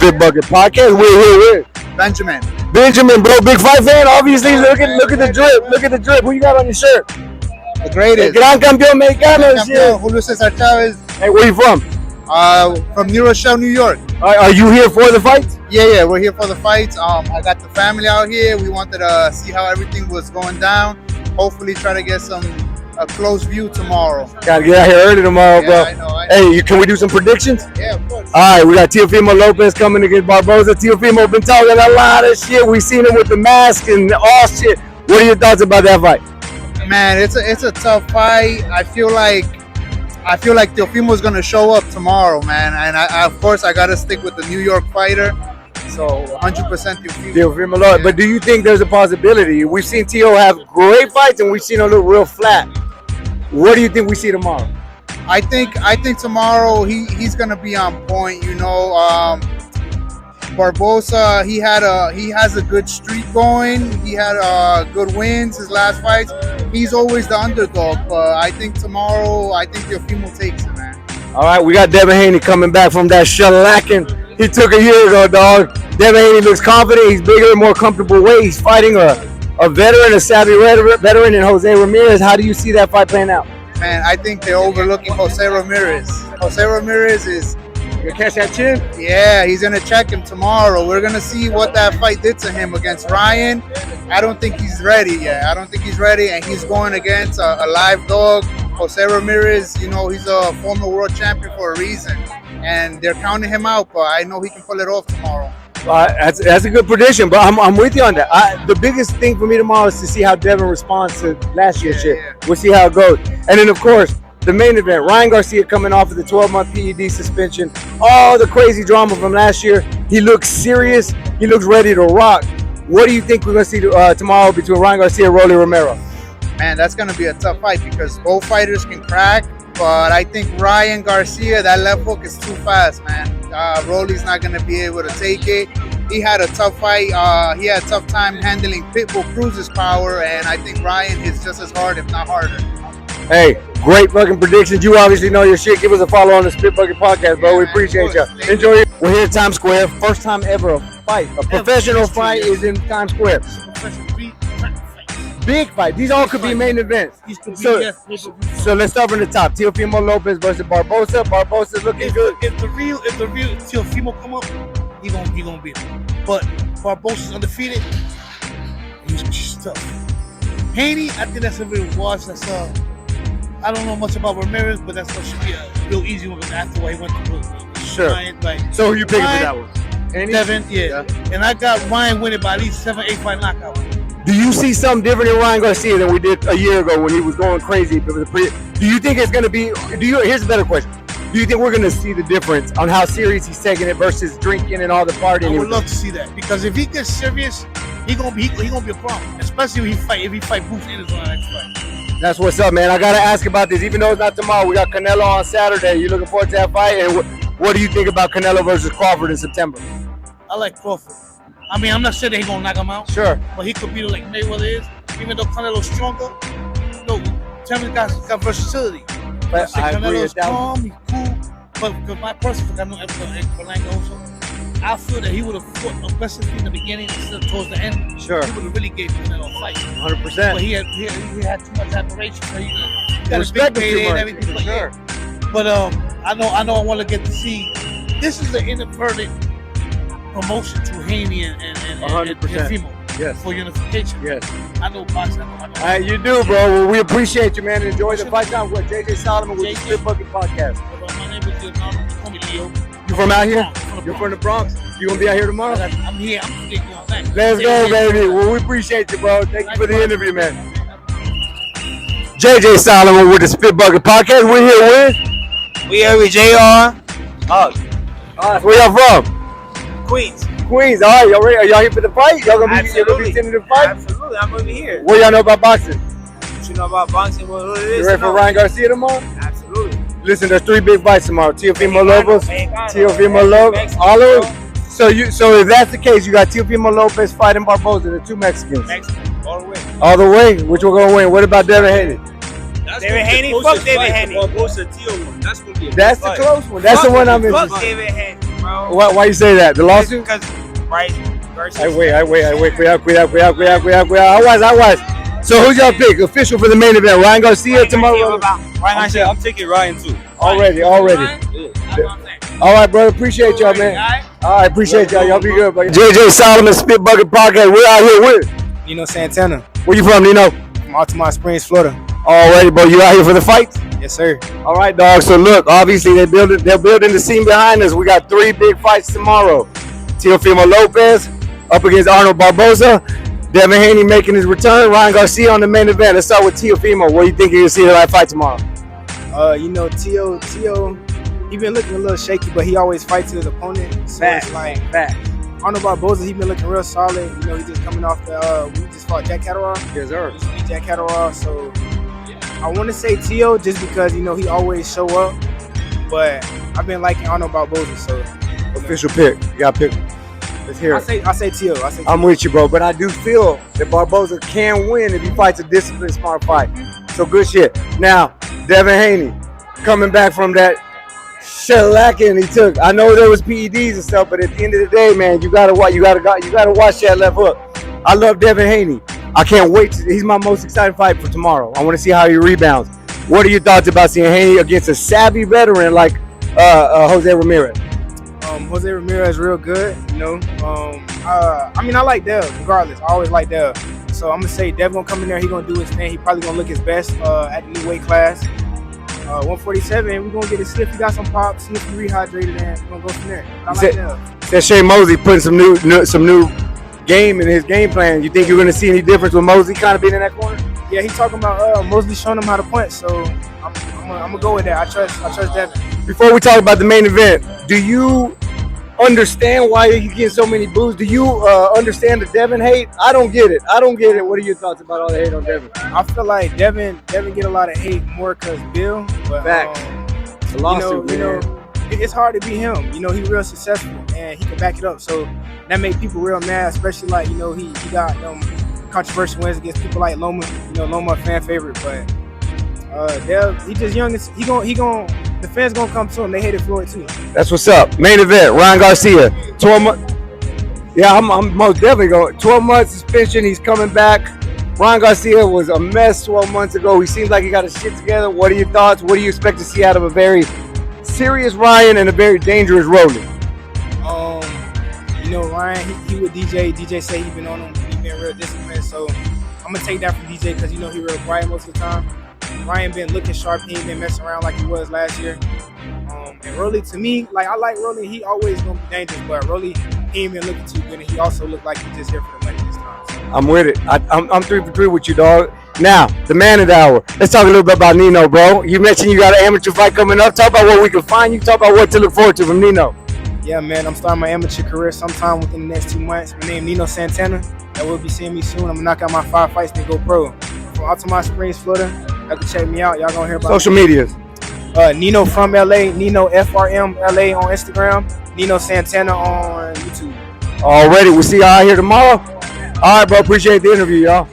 Spit Bucket Podcast. We're here with Benjamin. Benjamin, bro, big fight fan. Obviously, look at the drip. Look at the drip. Who you got on your shirt? The greatest. Gran campeón mexicano. Julio Cesar Chavez. Hey, where you from? From New Rochelle, New York. Are you here for the fight? Yeah, we're here for the fights. I got the family out here. We wanted to see how everything was going down. Hopefully, try to get a close view tomorrow. Gotta get out here early tomorrow, bro. I know. Hey, can we do some predictions? Yeah, of course. All right, we got Teofimo Lopez coming against Barboza. Teofimo been talking a lot of shit. We seen him with the mask and all shit. What are your thoughts about that fight? Man, it's a tough fight. I feel like Teofimo's gonna show up tomorrow, man. And I of course I gotta stick with the New York fighter. So 100% Teofimo Lopez. But do you think there's a possibility? We've seen Teo have great fights and we've seen him look real flat. What do you think we see tomorrow? I think tomorrow he's gonna be on point. You know, Barboza he has a good streak going. He had good wins his last fights. He's always the underdog, but I think tomorrow Teofimo takes it, man. All right, we got Devin Haney coming back from that shellacking he took a year ago, dog. Devin Haney looks confident. He's bigger and more comfortable weight. He's fighting a veteran, a savvy veteran in Jose Ramirez. How do you see that fight playing out? Man, I think they're overlooking Jose Ramirez. Jose Ramirez is... You gonna catch that chin? Yeah, he's gonna check him tomorrow. We're gonna see what that fight did to him against Ryan. I don't think he's ready yet. And he's going against a live dog. Jose Ramirez, you know, he's a former world champion for a reason. And they're counting him out, but I know he can pull it off tomorrow. That's a good prediction, but I'm with you on that. The biggest thing for me tomorrow is to see how Devin responds to last year's shit. Yeah. We'll see how it goes. And then, of course, the main event, Ryan Garcia coming off of the 12-month PED suspension. All the crazy drama from last year. He looks serious. He looks ready to rock. What do you think we're going to see tomorrow between Ryan Garcia and Rolly Romero? Man, that's going to be a tough fight because both fighters can crack. But I think Ryan Garcia, that left hook is too fast, man. Rolly's not going to be able to take it. He had a tough fight. He had a tough time handling Pitbull Cruz's power, and I think Ryan is just as hard, if not harder. Hey, great fucking predictions. You obviously know your shit. Give us a follow on the Spit Bucket Podcast, bro. We appreciate you. Enjoy it. We're here at Times Square. First time ever a fight. A professional fight is in Times Square. Big fight. These all could be main events. So let's start from the top. Teofimo Lopez versus Barboza. Barboza looking good. If the real Teofimo come up, he gonna beat him. But Barboza's undefeated. He's tough. Haney, I think that's a real wash. That's I don't know much about Ramirez, but that's what should be a real easy one because after what he went through. Sure. Ryan, So who you picking for that one? Devin, yeah. And I got Ryan winning by at least 7-8 fight knockout. Do you see something different in Ryan Garcia than we did a year ago when he was going crazy? Do you think it's going to be? Here's a better question. Do you think we're going to see the difference on how serious he's taking it versus drinking and all the partying? I would love to see that because if he gets serious, he gonna be a problem. Especially if he fight Bruce Anderson on the next fight. That's what's up, man. I gotta ask about this. Even though it's not tomorrow, we got Canelo on Saturday. You looking forward to that fight? And what do you think about Canelo versus Crawford in September? I like Crawford. I mean, I'm not saying that he's gonna knock him out. Sure. But he could be like Mayweather is. Even though Canelo's stronger, Canelo's got versatility. But I agree Canelo's with that. calm, he's cool. But because my person, I know Berlanga also, I feel that he would have fought aggressively in the beginning instead of towards the end. Sure. He would have really gave Canelo a fight. 100%. But he had too much admiration. So he got a Respect big him too payday and much. everything. But, Sure. But I know I want to get to see. This is the inadvertent promotion to Haney and 100%. Teofimo. Yes. For unification. Yes. I know boxing. I know. You do, bro. Well, we appreciate you, man. Enjoy the fight time with JJ Solomon with the Spit Bucket Podcast. My name is Leo. You from out here? You're from the Bronx? You gonna be out here tomorrow? I'm here. I'm going back. Let's go, baby. Well, we appreciate you, bro. Thank you for the interview, man. JJ Solomon with the Spit Bucket Podcast. We're here with? We here with JR. Where y'all from? Queens. Queens. All right, y'all ready? Are y'all here for the fight? Y'all gonna be attending the fight? Absolutely. I'm over here. What y'all know about boxing? What you know about boxing? What it is? You ready for Ryan Garcia tomorrow? Absolutely. Listen, there's 3 big fights tomorrow. Teofimo Lopez, Teofimo Lopez, all of them. So if that's the case, you got Teofimo Lopez fighting Barboza, the 2 Mexicans. Mexican, all the way. All the way? Which one gonna win? What about Devin Haney? David Haney, fuck David Haney. That's the close one. That's the one I'm interested in. Fuck David Haney, bro. bro. Why you say that? The lawsuit? Because Bryce versus. I wait. Cuidado. So who's y'all pick? Official for the main event? Ryan Garcia tomorrow? I'm taking Ryan too. Already. All right, brother. Appreciate y'all, man. All right, appreciate y'all. Y'all be good, buddy. JJ Solomon Spit Bucket Podcast. We're out here with Nino Santana Where you from, Nino? from Altamont Springs, Florida. Alrighty, bro. You out here for the fights? Yes, sir. All right, dog. So look, obviously they're building the scene behind us. We got 3 big fights tomorrow. Teofimo Lopez up against Arnold Barboza. Devin Haney making his return. Ryan Garcia on the main event. Let's start with Teofimo. What do you think you're gonna see in that fight tomorrow? Tio, he been looking a little shaky, but he always fights his opponent. So it's like Arnold Barboza, he been looking real solid. You know, he just coming off we just fought Jack Catterall. Yes, sir. He just beat Jack Catterall, so I want to say Tio just because he always show up. But I've been liking Arnold Barboza, so Official pick. You got to pick. Let's hear it. I say Tio. I'm with you, bro. But I do feel that Barboza can win if he fights a disciplined, smart fight. So good shit. Now, Devin Haney coming back from that shellacking he took. I know there was PEDs and stuff, but at the end of the day, man, you gotta watch that left hook. I love Devin Haney. I can't wait. He's my most exciting fight for tomorrow. I want to see how he rebounds. What are your thoughts about seeing Haney against a savvy veteran like Jose Ramirez? Jose Ramirez real good, I like Dev regardless. I always like Dev. So I'm gonna say Dev gonna come in there, he gonna do his thing. He probably gonna look his best at the new weight class. 147, we're gonna get it sniff. He got some pop, see if he rehydrated, and we're gonna go from there. I like Dev. Said Shane Mosley putting some new game in his game plan. You think you're gonna see any difference with Mosley kind of being in that corner? Yeah, he talking about Mosley showing him how to punch, so I'm gonna go with that. I trust Devin. Before we talk about the main event, do you understand why he gets so many boos? Do you understand the Devin hate? I don't get it. What are your thoughts about all the hate on Devin? I feel like Devin get a lot of hate more because Bill. But the lawsuit, it's hard to be him. He real successful and he can back it up. So that make people real mad, especially like he got controversial wins against people like Loma. Loma a fan favorite, but Dev, he just young. The fans gonna come to him. They hated Floyd too. That's what's up. Main event, Ryan Garcia. 12 months. Yeah, I'm most definitely going. 12 months suspension. He's coming back. Ryan Garcia was a mess 12 months ago. He seems like he got his shit together. What are your thoughts? What do you expect to see out of a very serious Ryan and a very dangerous Rolly? Ryan, he with DJ. DJ say he been on him. He been real disciplined. So I'm gonna take that from DJ because he real quiet most of the time. Ryan been looking sharp. He ain't been messing around like he was last year. And Rolly, to me, I like Rolly. He always gonna be dangerous, but Rolly, he ain't been looking too good, and he also looked like he just here for the money this time. So. I'm with it. I'm 3 for 3 with you, dog. Now, the man of the hour. Let's talk a little bit about Nino, bro. You mentioned you got an amateur fight coming up. Talk about what we can find you. Talk about what to look forward to from Nino. Yeah, man. I'm starting my amateur career sometime within the next 2 months. My name Nino Santana. That will be seeing me soon. I'm gonna knock out my 5 fights and go pro. From Altamont Springs, Florida. Y'all can check me out. Y'all gonna hear about social medias. Nino from LA, Nino FRM LA on Instagram, Nino Santana on YouTube. Already, we'll see y'all out here tomorrow. All right, bro. Appreciate the interview, y'all.